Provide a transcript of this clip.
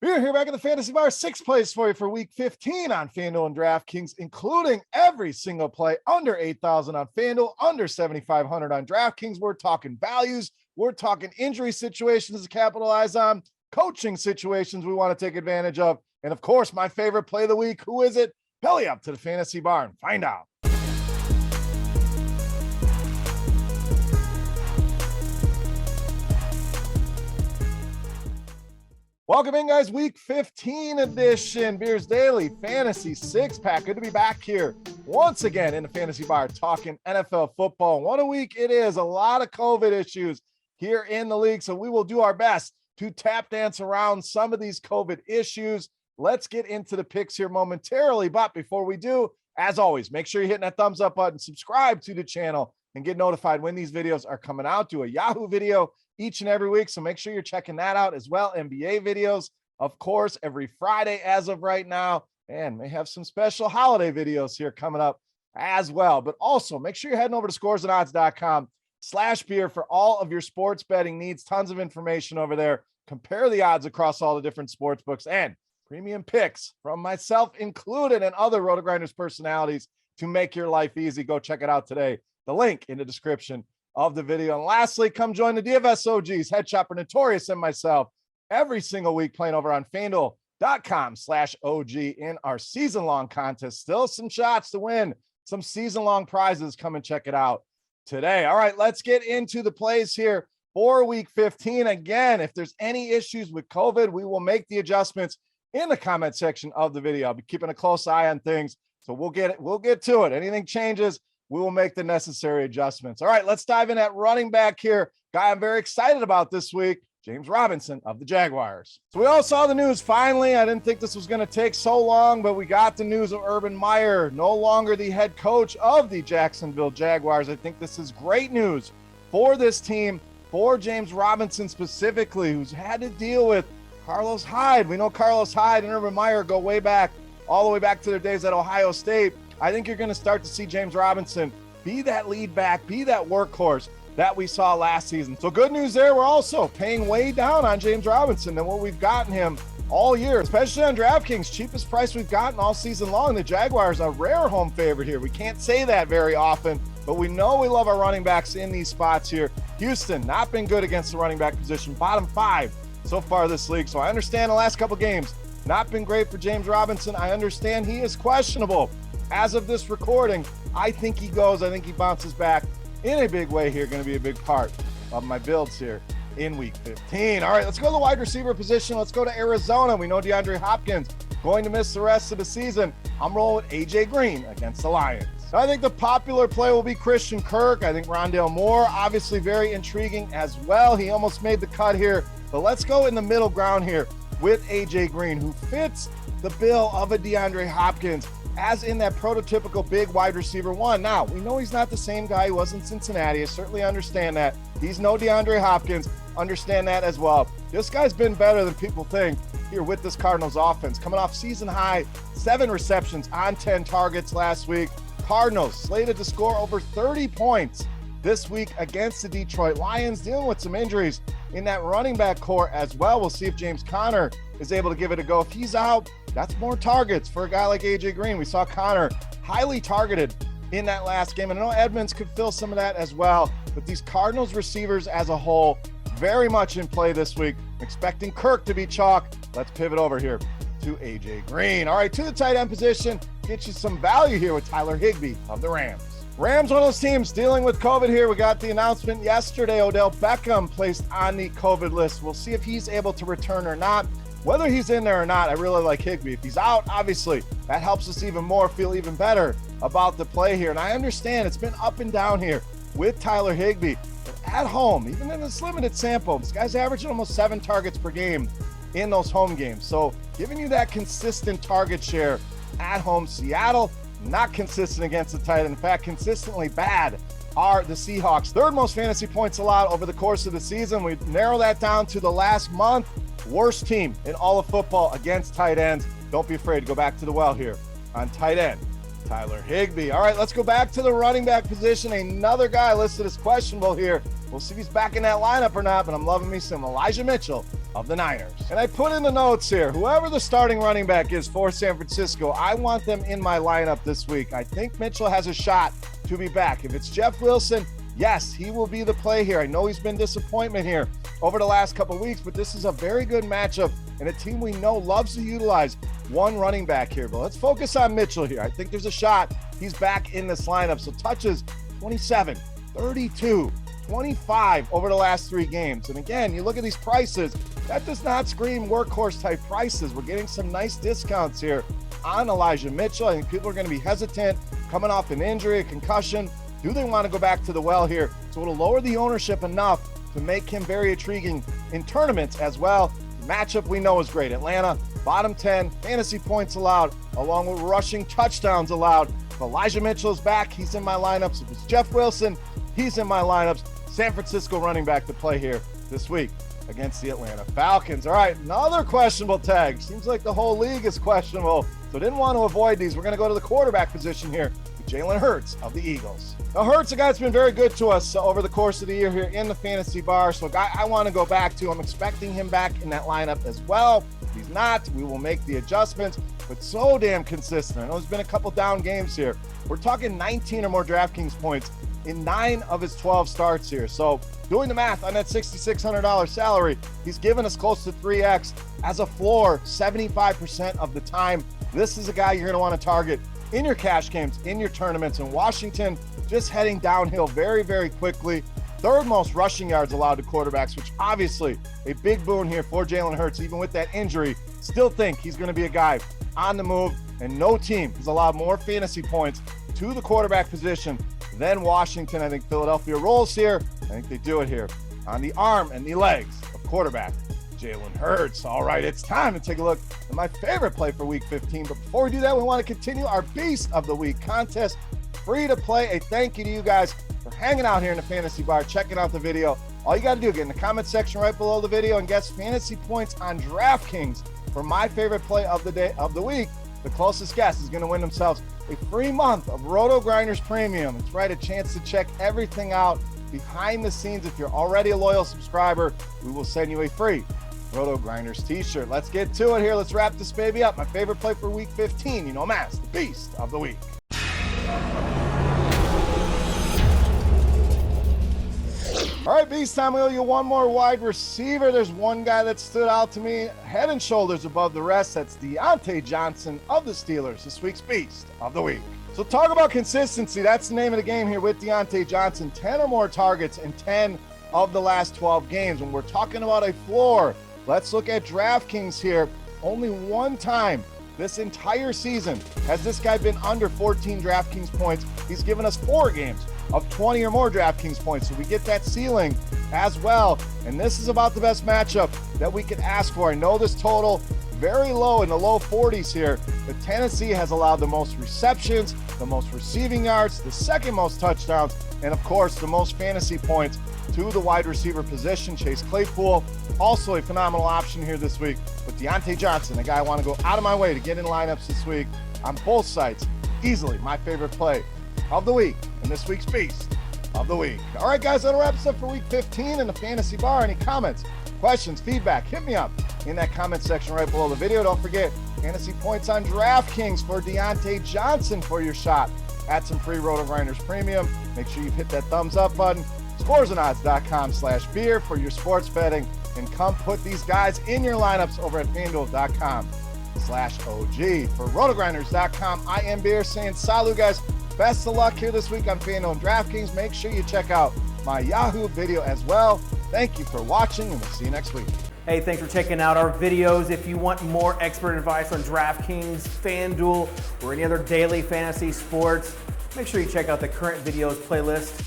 We're here back at the Fantasy Bar, 6 plays for you for week 15 on Fanduel and Draftkings, including every single play under 8,000 on Fanduel, under 7,500 on Draftkings. We're talking values. We're talking injury situations to capitalize on, coaching situations we want to take advantage of. And of course, my favorite play of the week. Who is it? Belly up to the Fantasy Bar and find out. Welcome in, guys. Week 15 edition, Beers Daily Fantasy Six-Pack. Good to be back here once again in the Fantasy Bar talking NFL football. What a week it is. A lot of COVID issues here in the league, so we will do our best to tap dance around some of these COVID issues. Let's get into the picks here momentarily, but before we do, as always, make sure you're hitting that thumbs up button, subscribe to the channel, and get notified when these videos are coming out. Do a Yahoo video each and every week, so make sure you're checking that out as well. NBA videos, of course, every Friday as of right now, and may have some special holiday videos here coming up as well. But also make sure you're heading over to scoresandodds.com/beer for all of your sports betting needs. Tons of information over there. Compare the odds across all the different sports books and premium picks from myself included and other RotoGrinders personalities to make your life easy. Go check it out today. The link in the description of the video. And lastly, come join the DFS OGs, Head Shopper Notorious and myself every single week playing over on FanDuel.com/OG in our season-long contest. Still some shots to win, some season-long prizes. Come and check it out today. All right, let's get into the plays here for week 15. Again, if there's any issues with COVID, we will make the adjustments in the comment section of the video. I'll be keeping a close eye on things, so we'll get to it. Anything changes, we will make the necessary adjustments. All right, let's dive in at running back here. Guy I'm very excited about this week, James Robinson of the Jaguars. So we all saw the news finally. I didn't think this was going to take so long, but we got the news of Urban Meyer no longer the head coach of the Jacksonville Jaguars. I think this is great news for this team, for James Robinson specifically, who's had to deal with Carlos Hyde. We know Carlos Hyde and Urban Meyer go way back, all the way back to their days at Ohio State. I think you're going to start to see James Robinson be that lead back, be that workhorse that we saw last season. So good news there. We're also paying way down on James Robinson than what we've gotten him all year, especially on DraftKings. Cheapest price we've gotten all season long. The Jaguars are a rare home favorite here. We can't say that very often, but we know we love our running backs in these spots here. Houston, not been good against the running back position, bottom 5 so far this league. So I understand the last couple games, not been great for James Robinson. I understand he is questionable. As of this recording, I think he goes. I think he bounces back in a big way here. Going to be a big part of my builds here in week 15. All right, let's go to the wide receiver position. Let's go to Arizona. We know DeAndre Hopkins going to miss the rest of the season. I'm rolling with AJ Green against the Lions. I think the popular play will be Christian Kirk. I think Rondale Moore, obviously very intriguing as well. He almost made the cut here, but let's go in the middle ground here with AJ Green, who fits the bill of a DeAndre Hopkins as in that prototypical big wide receiver one. Now, we know he's not the same guy he was in Cincinnati. I certainly understand that. He's no DeAndre Hopkins. Understand that as well. This guy's been better than people think here with this Cardinals offense. Coming off season high, 7 receptions on 10 targets last week. Cardinals slated to score over 30 points this week against the Detroit Lions, dealing with some injuries in that running back core as well. We'll see if James Conner is able to give it a go. If he's out, that's more targets for a guy like AJ Green. We saw Conner highly targeted in that last game, and I know Edmonds could fill some of that as well, but these Cardinals receivers as a whole, very much in play this week. I'm expecting Kirk to be chalk. Let's pivot over here to AJ Green. All right, to the tight end position, get you some value here with Tyler HIGBEE of the Rams. Rams, one of those teams dealing with COVID here. We got the announcement yesterday, Odell Beckham placed on the COVID list. We'll see if he's able to return or not. Whether he's in there or not, I really like HIGBEE. If he's out, obviously, that helps us even more, feel even better about the play here. And I understand it's been up and down here with Tyler HIGBEE. But at home, even in this limited sample, this guy's averaging almost 7 targets per game in those home games. So giving you that consistent target share at home. Seattle, not consistent against the tight end. In fact, consistently bad are the Seahawks. 3rd most fantasy points allowed over the course of the season. We narrow that down to the last month. Worst team in all of football against tight ends. Don't be afraid to go back to the well here on tight end, Tyler HIGBEE. All right, let's go back to the running back position. Another guy listed as questionable here. We'll see if he's back in that lineup or not, but I'm loving me some Elijah Mitchell of the Niners. And I put in the notes here, whoever the starting running back is for San Francisco, I want them in my lineup this week. I think Mitchell has a shot to be back. If it's Jeff Wilson, yes, he will be the play here. I know he's been disappointment here over the last couple of weeks, but this is a very good matchup and a team we know loves to utilize one running back here. But let's focus on Mitchell here. I think there's a shot he's back in this lineup. So touches 27, 32, 25 over the last 3 games. And again, you look at these prices, that does not scream workhorse type prices. We're getting some nice discounts here on Elijah Mitchell. I think people are going to be hesitant coming off an injury, a concussion. Do they want to go back to the well here? So it'll lower the ownership enough to make him very intriguing in tournaments as well. The matchup we know is great. Atlanta, bottom 10, fantasy points allowed, along with rushing touchdowns allowed. If Elijah Mitchell's back, he's in my lineups. If it's Jeff Wilson, he's in my lineups. San Francisco running back to play here this week against the Atlanta Falcons. All right, another questionable tag. Seems like the whole league is questionable. So didn't want to avoid these. We're going to go to the quarterback position here with Jalen Hurts of the Eagles. Now, Hurts, a guy that's been very good to us over the course of the year here in the fantasy bar. So a guy I want to go back to. I'm expecting him back in that lineup as well. If he's not, we will make the adjustments, but so damn consistent. I know there's been a couple down games here. We're talking 19 or more DraftKings points in 9 of his 12 starts here. So doing the math on that $6,600 salary, he's given us close to 3X as a floor 75% of the time. This is a guy you're going to want to target in your cash games, in your tournaments. In Washington, just heading downhill very, very quickly. 3rd most rushing yards allowed to quarterbacks, which obviously a big boon here for Jalen Hurts. Even with that injury, still think he's going to be a guy on the move, and no team has allowed more fantasy points to the quarterback position than Washington. I think Philadelphia rolls here. I think they do it here on the arm and the legs of quarterback Jalen Hurts. All right, it's time to take a look at my favorite play for Week 15. But before we do that, we want to continue our Beast of the Week contest. Free to play. A thank you to you guys for hanging out here in the fantasy bar, checking out the video. All you got to do, get in the comment section right below the video and guess fantasy points on DraftKings for my favorite play of the day of the week. The closest guess is going to win themselves a free month of RotoGrinders Premium. It's right, a chance to check everything out behind the scenes. If you're already a loyal subscriber, we will send you a free RotoGrinders t-shirt. Let's get to it here. Let's wrap this baby up. My favorite play for Week 15. You know, Mass, the Beast of the Week. All right, Beast time. We owe you one more wide receiver. There's one guy that stood out to me head and shoulders above the rest. That's DIONTAE Johnson of the Steelers, this week's Beast of the Week. So talk about consistency. That's the name of the game here with DIONTAE Johnson. 10 or more targets in 10 of the last 12 games. When we're talking about a floor, let's look at DraftKings here. Only one time this entire season has this guy been under 14 DraftKings points. He's given us 4 games of 20 or more DraftKings points. So we get that ceiling as well. And this is about the best matchup that we could ask for. I know this total very low in the low 40s here, but Tennessee has allowed the most receptions, the most receiving yards, the 2nd most touchdowns, and of course the most fantasy points to the wide receiver position. Chase Claypool, also a phenomenal option here this week. But DIONTAE Johnson, a guy I want to go out of my way to get in lineups this week on both sites. Easily my favorite play of the week and this week's Beast of the Week. All right, guys, that'll wrap us up for Week 15 in the Fantasy Bar. Any comments, questions, feedback, hit me up in that comment section right below the video. Don't forget, fantasy points on DraftKings for DIONTAE Johnson for your shot at some free RotoGrinders Premium. Make sure you've hit that thumbs up button. Scoresandodds.com/beer for your sports betting. And come put these guys in your lineups over at Fanduel.com/OG. For RotoGrinders.com, I am Beer saying salut, guys. Best of luck here this week on Fanduel and DraftKings. Make sure you check out my Yahoo video as well. Thank you for watching, and we'll see you next week. Hey, thanks for checking out our videos. If you want more expert advice on DraftKings, FanDuel, or any other daily fantasy sports, make sure you check out the current videos playlist.